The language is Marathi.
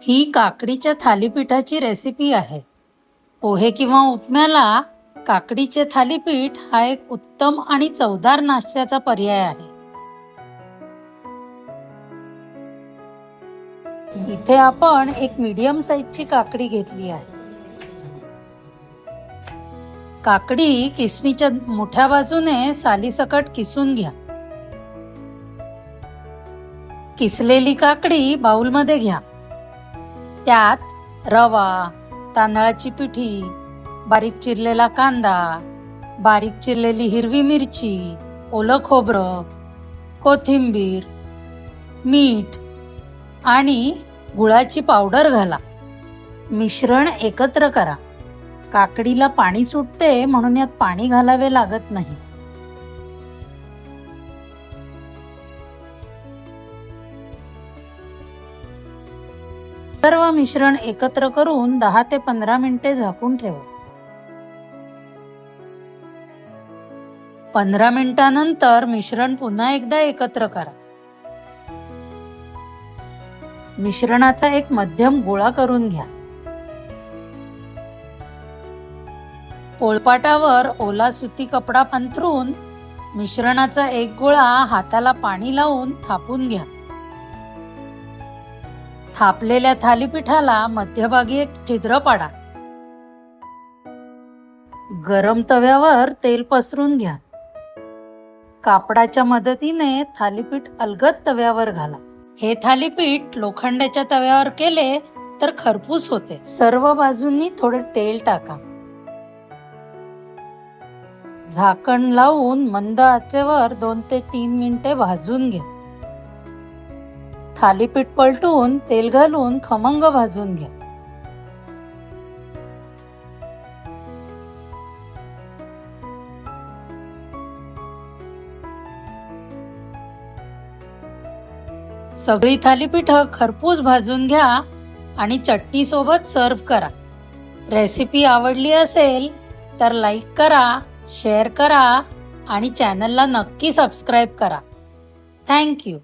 ही काकडीच्या थालीपीठाची रेसिपी आहे. पोहे किंवा उपम्याला काकडीचे थालीपीठ हा एक उत्तम आणि चवदार नाश्त्याचा पर्याय आहे. इथे आपण एक मीडियम साईजची काकडी घेतली आहे. काकडी किसणीच्या मोठ्या बाजूने सालीसकट किसून घ्या. किसलेली काकडी बाउलमध्ये घ्या. त्यात रवा, तांदळाची पिठी, बारीक चिरलेला कांदा, बारीक चिरलेली हिरवी मिरची, ओलं खोबरं, कोथिंबीर, मीठ आणि गुळाची पावडर घाला. मिश्रण एकत्र करा. काकडीला पाणी सुटते म्हणून यात पाणी घालावे लागत नाही. सर्व मिश्रण एकत्र करून 10 ते 15 मिनिटे झाकून ठेवा. 15 मिनिटांनंतर मिश्रण पुन्हा एकदा एकत्र करा. मिश्रणाचा एक मध्यम गोळा करून घ्या. पोळपाटावर ओला सुती कपडा अंथरून मिश्रणाचा एक गोळा हाताला पाणी लावून थापून घ्या. थापलेल्या थालीपीठाला मध्यभागी एक छिद्र पाडा. गरम तव्यावर तेल पसरून घ्या. कापडाच्या मदतीने थालीपीठ अलगद तव्यावर घाला. हे थालीपीठ लोखंडाच्या तव्यावर केले तर खरपूस होते. सर्व बाजूंनी थोडे तेल टाका. झाकण लावून मंद आचेवर 2 ते 3 मिनिटे भाजून घ्या. थालीपीठ पलटून तेल घालून खमंग भाजून घ्या. सगळी थालीपीठं खरपूस भाजून घ्या आणि चटणी सोबत सर्व्ह करा. रेसिपी आवडली असेल तर लाईक करा, शेअर करा आणि चॅनलला नक्की सबस्क्राईब करा. थँक्यू.